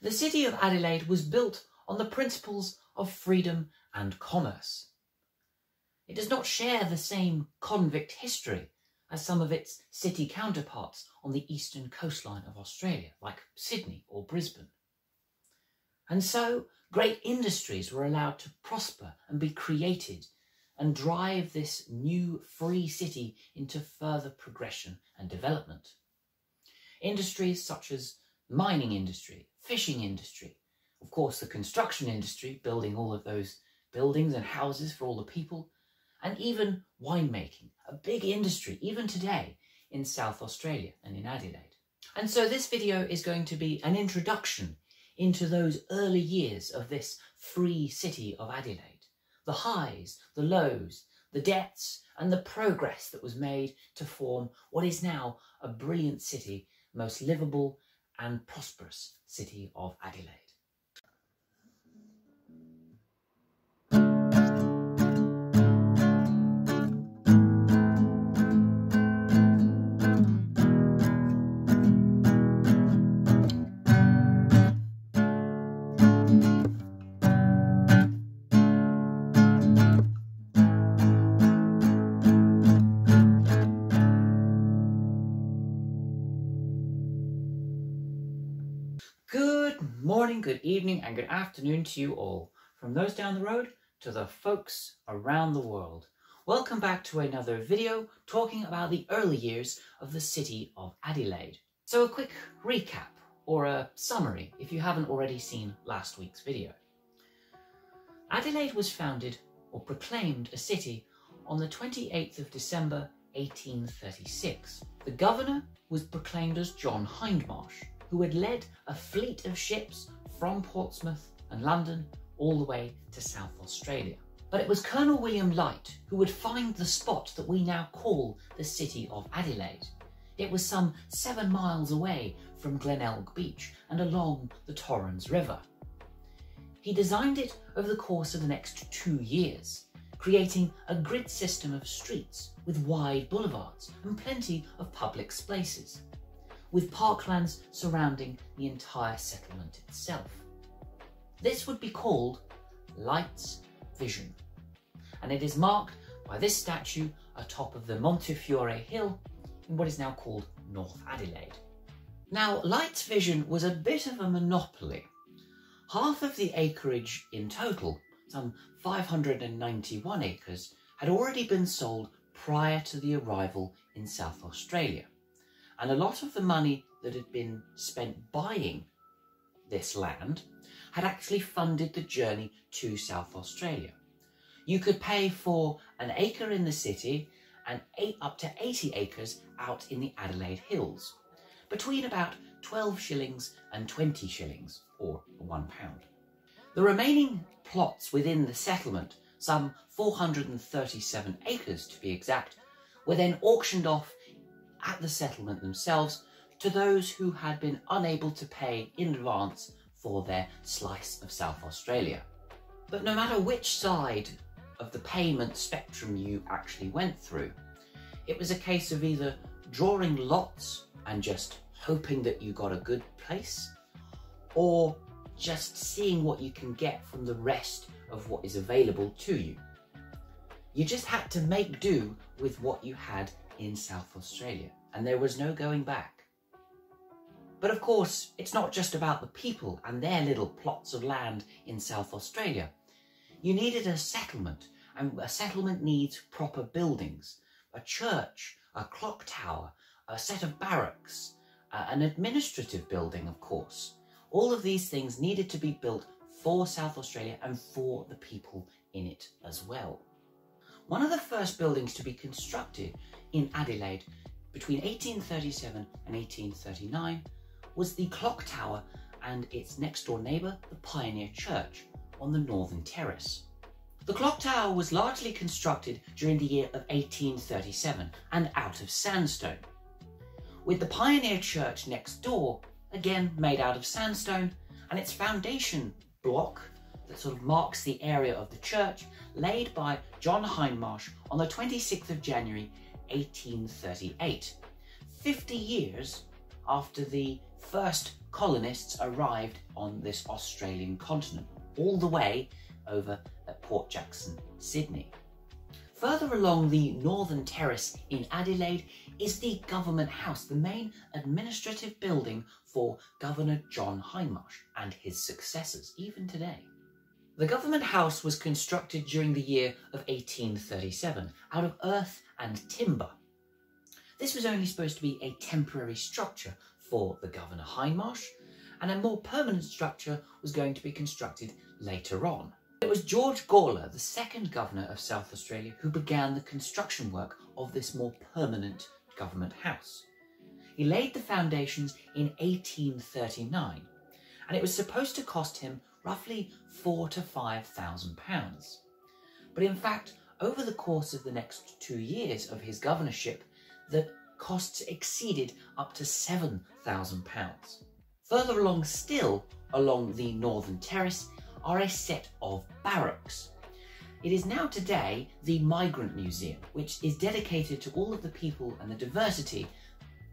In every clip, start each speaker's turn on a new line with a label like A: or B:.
A: The city of Adelaide was built on the principles of freedom and commerce. It does not share the same convict history as some of its city counterparts on the eastern coastline of Australia, like Sydney or Brisbane. And so great industries were allowed to prosper and be created and drive this new free city into further progression and development. Industries such as mining industry, fishing industry, of course the construction industry, building all of those buildings and houses for all the people, and even winemaking, a big industry even today in South Australia and in Adelaide. And so this video is going to be an introduction into those early years of this free city of Adelaide, the highs, the lows, the depths and the progress that was made to form what is now a brilliant city, most livable and prosperous city of Adelaide. Good morning, good evening and good afternoon to you all, from those down the road to the folks around the world. Welcome back to another video talking about the early years of the city of Adelaide. So a quick recap or a summary if you haven't already seen last week's video. Adelaide was founded or proclaimed a city on the 28th of December 1836. The governor was proclaimed as John Hindmarsh, who had led a fleet of ships from Portsmouth and London all the way to South Australia. But it was Colonel William Light who would find the spot that we now call the city of Adelaide. It was some 7 miles away from Glenelg Beach and along the Torrens River. He designed it over the course of the next 2 years, creating a grid system of streets with wide boulevards and plenty of public spaces, with parklands surrounding the entire settlement itself. This would be called Light's vision, and it is marked by this statue atop of the Montefiore Hill in what is now called North Adelaide. Now, Light's vision was a bit of a monopoly. Half of the acreage in total, some 591 acres, had already been sold prior to the arrival in South Australia. And a lot of the money that had been spent buying this land had actually funded the journey to South Australia. You could pay for an acre in the city and up to 80 acres out in the Adelaide Hills, between about 12 shillings and 20 shillings, or £1. The remaining plots within the settlement, some 437 acres to be exact, were then auctioned off at the settlement themselves to those who had been unable to pay in advance for their slice of South Australia. But no matter which side of the payment spectrum you actually went through, it was a case of either drawing lots and just hoping that you got a good place, or just seeing what you can get from the rest of what is available to you. You just had to make do with what you had in South Australia, and there was no going back. But of course, it's not just about the people and their little plots of land in South Australia. You needed a settlement, and a settlement needs proper buildings, a church, a clock tower, a set of barracks, an administrative building, of course. All of these things needed to be built for South Australia and for the people in it as well. One of the first buildings to be constructed in Adelaide between 1837 and 1839 was the clock tower and its next door neighbour, the Pioneer Church, on the northern terrace. The clock tower was largely constructed during the year of 1837 and out of sandstone, with the Pioneer Church next door, again made out of sandstone, and its foundation block that sort of marks the area of the church, laid by John Hindmarsh on the 26th of January 1838, 50 years after the first colonists arrived on this Australian continent, all the way over at Port Jackson, Sydney. Further along the northern terrace in Adelaide is the Government House, the main administrative building for Governor John Hindmarsh and his successors, even today. The Government House was constructed during the year of 1837 out of earth and timber. This was only supposed to be a temporary structure for the Governor Hindmarsh, and a more permanent structure was going to be constructed later on. It was George Gawler, the second Governor of South Australia, who began the construction work of this more permanent Government House. He laid the foundations in 1839, and it was supposed to cost him roughly £4,000 to £5,000. But in fact, over the course of the next 2 years of his governorship, the costs exceeded up to £7,000. Further along still, along the northern terrace, are a set of barracks. It is now today the Migrant Museum, which is dedicated to all of the people and the diversity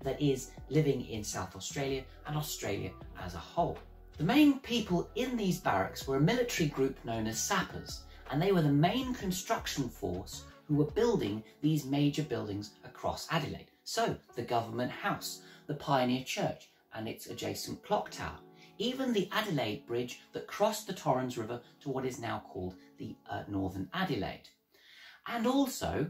A: that is living in South Australia and Australia as a whole. The main people in these barracks were a military group known as sappers, and they were the main construction force who were building these major buildings across Adelaide. So the Government House, the Pioneer Church and its adjacent clock tower, even the Adelaide Bridge that crossed the Torrens River to what is now called the Northern Adelaide, and also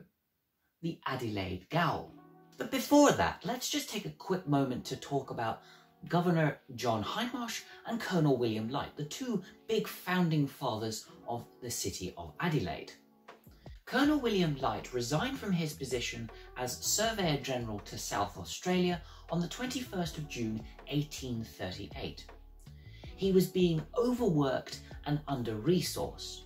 A: the Adelaide Gaol. But before that, let's just take a quick moment to talk about Governor John Hindmarsh and Colonel William Light, the two big founding fathers of the city of Adelaide. Colonel William Light resigned from his position as Surveyor General to South Australia on the 21st of June 1838. He was being overworked and under-resourced.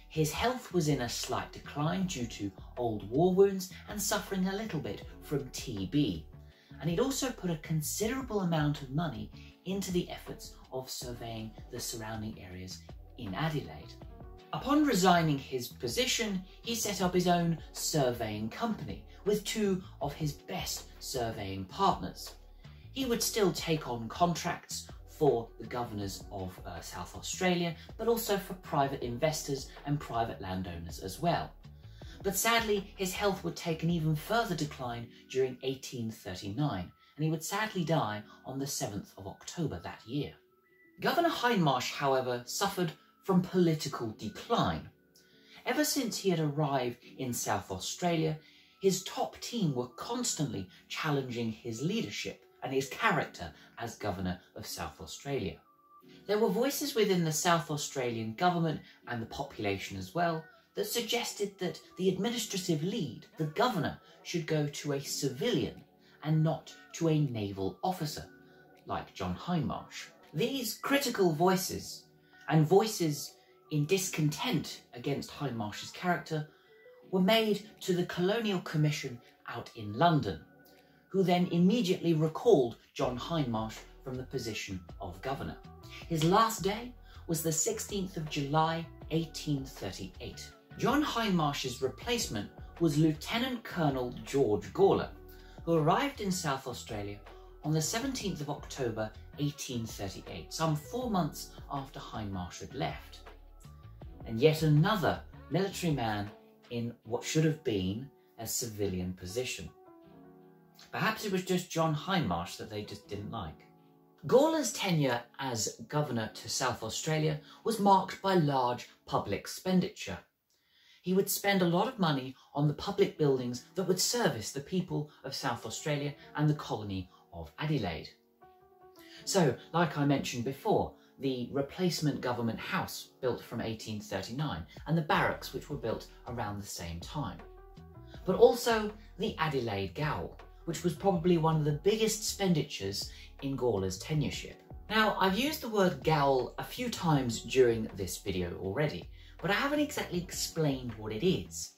A: His health was in a slight decline due to old war wounds and suffering a little bit from TB. And he'd also put a considerable amount of money into the efforts of surveying the surrounding areas in Adelaide. Upon resigning his position, he set up his own surveying company with two of his best surveying partners. He would still take on contracts for the governors of South Australia, but also for private investors and private landowners as well. But sadly, his health would take an even further decline during 1839, and he would sadly die on the 7th of October that year. Governor Hindmarsh, however, suffered from political decline. Ever since he had arrived in South Australia, his top team were constantly challenging his leadership and his character as Governor of South Australia. There were voices within the South Australian government and the population as well that suggested that the administrative lead, the governor, should go to a civilian and not to a naval officer like John Hindmarsh. These critical voices and voices in discontent against Hindmarsh's character were made to the Colonial Commission out in London, who then immediately recalled John Hindmarsh from the position of governor. His last day was the 16th of July 1838. John Hindmarsh's replacement was Lieutenant Colonel George Gawler, who arrived in South Australia on the 17th of October 1838, some 4 months after Hindmarsh had left. And yet another military man in what should have been a civilian position. Perhaps it was just John Hindmarsh that they just didn't like. Gawler's tenure as governor to South Australia was marked by large public expenditure. He would spend a lot of money on the public buildings that would service the people of South Australia and the colony of Adelaide. So, like I mentioned before, the replacement Government House built from 1839 and the barracks which were built around the same time. But also the Adelaide Gaol, which was probably one of the biggest expenditures in Gawler's tenureship. Now, I've used the word gaol a few times during this video already, but I haven't exactly explained what it is.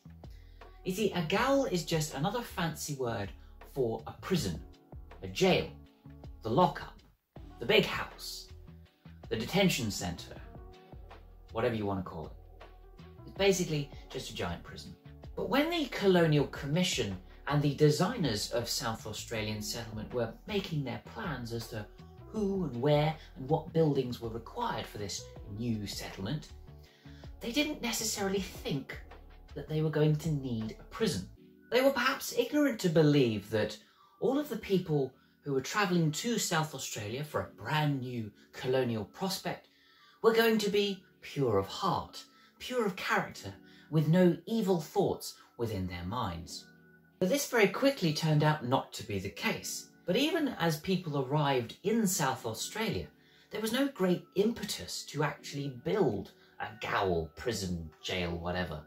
A: You see, a gaol is just another fancy word for a prison, a jail, the lockup, the big house, the detention centre, whatever you want to call it. It's basically just a giant prison. But when the Colonial Commission and the designers of South Australian settlement were making their plans as to who and where and what buildings were required for this new settlement, they didn't necessarily think that they were going to need a prison. They were perhaps ignorant to believe that all of the people who were travelling to South Australia for a brand new colonial prospect were going to be pure of heart, pure of character, with no evil thoughts within their minds. But this very quickly turned out not to be the case. But even as people arrived in South Australia, there was no great impetus to actually build a gaol, prison, jail, whatever.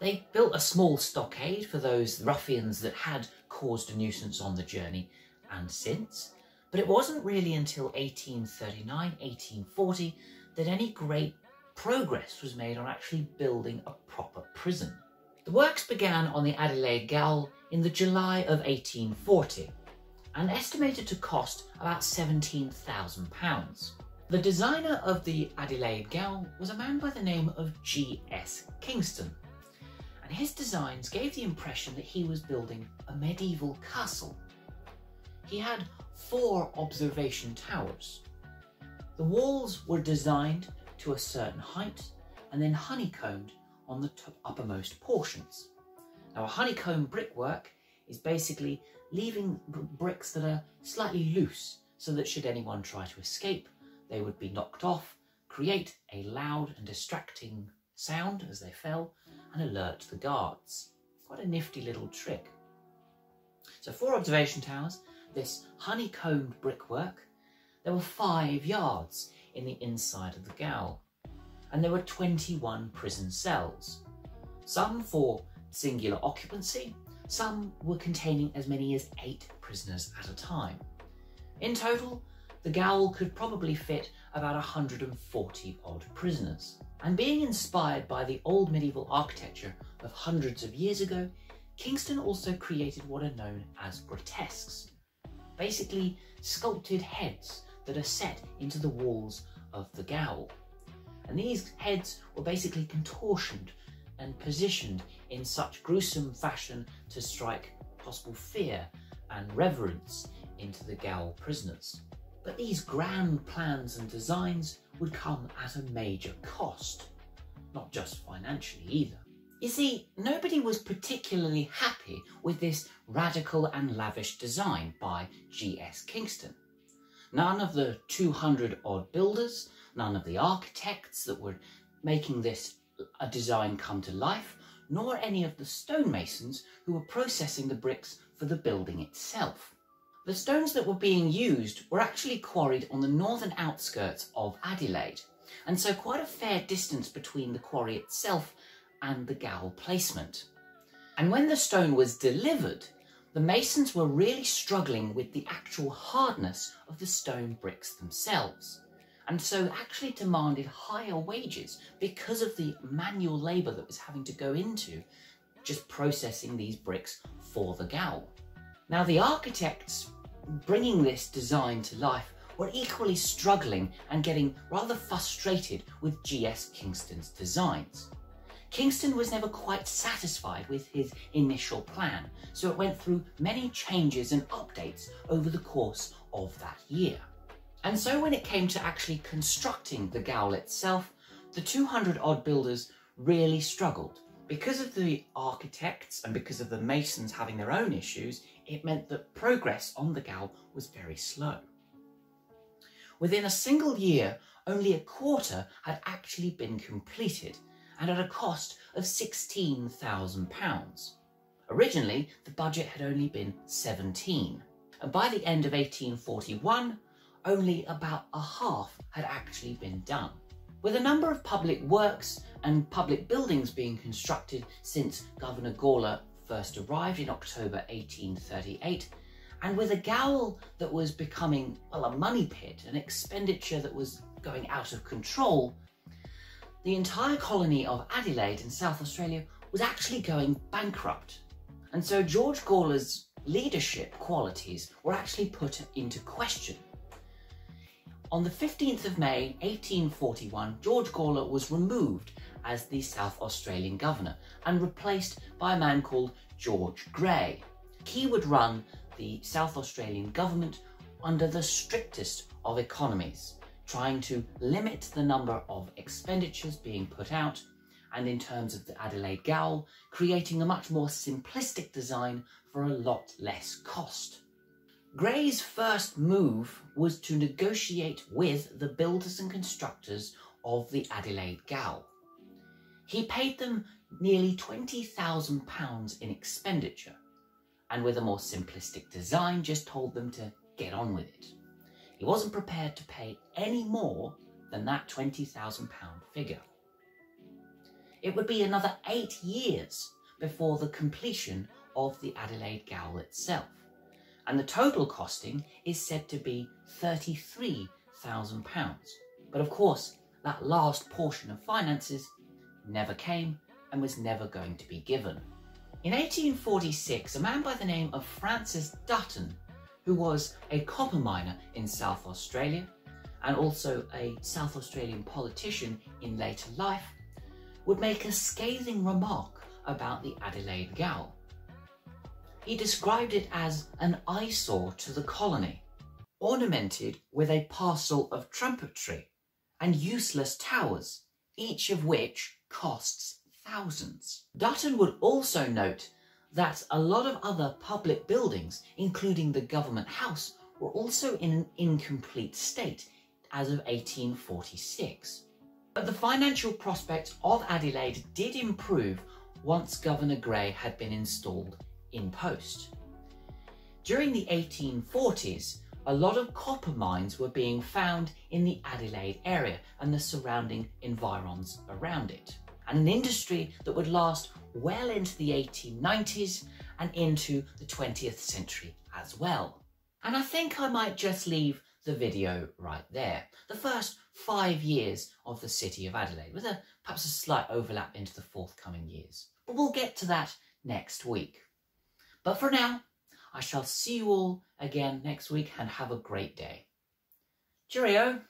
A: They built a small stockade for those ruffians that had caused a nuisance on the journey and since, but it wasn't really until 1839, 1840 that any great progress was made on actually building a proper prison. The works began on the Adelaide Gaol in the July of 1840 and estimated to cost about £17,000. The designer of the Adelaide Gaol was a man by the name of G.S. Kingston, and his designs gave the impression that he was building a medieval castle. He had 4 observation towers. The walls were designed to a certain height and then honeycombed on the uppermost portions. Now, a honeycomb brickwork is basically leaving bricks that are slightly loose so that should anyone try to escape, they would be knocked off, create a loud and distracting sound as they fell, and alert the guards. Quite a nifty little trick. So 4 observation towers, this honeycombed brickwork. There were 5 yards in the inside of the gaol, and there were 21 prison cells, some for singular occupancy, some were containing as many as 8 prisoners at a time. In total, the gaol could probably fit about 140 odd prisoners. And being inspired by the old medieval architecture of hundreds of years ago, Kingston also created what are known as grotesques, basically sculpted heads that are set into the walls of the gaol. And these heads were basically contortioned and positioned in such gruesome fashion to strike possible fear and reverence into the gaol prisoners. But these grand plans and designs would come at a major cost, not just financially either. You see, nobody was particularly happy with this radical and lavish design by G.S. Kingston. None of the 200 odd builders, none of the architects that were making this a design come to life, nor any of the stonemasons who were processing the bricks for the building itself. The stones that were being used were actually quarried on the northern outskirts of Adelaide, and so quite a fair distance between the quarry itself and the gaol placement. And when the stone was delivered, the masons were really struggling with the actual hardness of the stone bricks themselves, and so actually demanded higher wages because of the manual labour that was having to go into just processing these bricks for the gaol. Now, the architects bringing this design to life were equally struggling and getting rather frustrated with G.S. Kingston's designs. Kingston was never quite satisfied with his initial plan, so it went through many changes and updates over the course of that year. And so when it came to actually constructing the gaol itself, the 200 odd builders really struggled. Because of the architects and because of the masons having their own issues, it meant that progress on the gaol was very slow. Within a single year, only a quarter had actually been completed, and at a cost of £16,000. Originally, the budget had only been 17, and by the end of 1841, only about a half had actually been done. With a number of public works and public buildings being constructed since Governor Gawler first arrived in October 1838, and with a gaol that was becoming, well, a money pit, an expenditure that was going out of control, the entire colony of Adelaide in South Australia was actually going bankrupt. And so George Gawler's leadership qualities were actually put into question. On the 15th of May 1841, George Gawler was removed as the South Australian governor and replaced by a man called George Grey. He would run the South Australian government under the strictest of economies, trying to limit the number of expenditures being put out, and in terms of the Adelaide Gaol, creating a much more simplistic design for a lot less cost. Gray's first move was to negotiate with the builders and constructors of the Adelaide Gaol. He paid them nearly £20,000 in expenditure, and with a more simplistic design just told them to get on with it. He wasn't prepared to pay any more than that £20,000 figure. It would be another 8 years before the completion of the Adelaide Gaol itself, and the total costing is said to be £33,000. But of course, that last portion of finances never came and was never going to be given. In 1846, a man by the name of Francis Dutton, who was a copper miner in South Australia and also a South Australian politician in later life, would make a scathing remark about the Adelaide Gaol. He described it as an eyesore to the colony, ornamented with a parcel of trumpetry and useless towers, each of which costs thousands. Dutton would also note that a lot of other public buildings, including the Government House, were also in an incomplete state as of 1846. But the financial prospects of Adelaide did improve once Governor Gray had been installed in post. During the 1840s, a lot of copper mines were being found in the Adelaide area and the surrounding environs around it, and an industry that would last well into the 1890s and into the 20th century as well. And I think I might just leave the video right there. The first 5 years of the city of Adelaide, with perhaps a slight overlap into the forthcoming years. But we'll get to that next week. But for now, I shall see you all again next week and have a great day. Cheerio!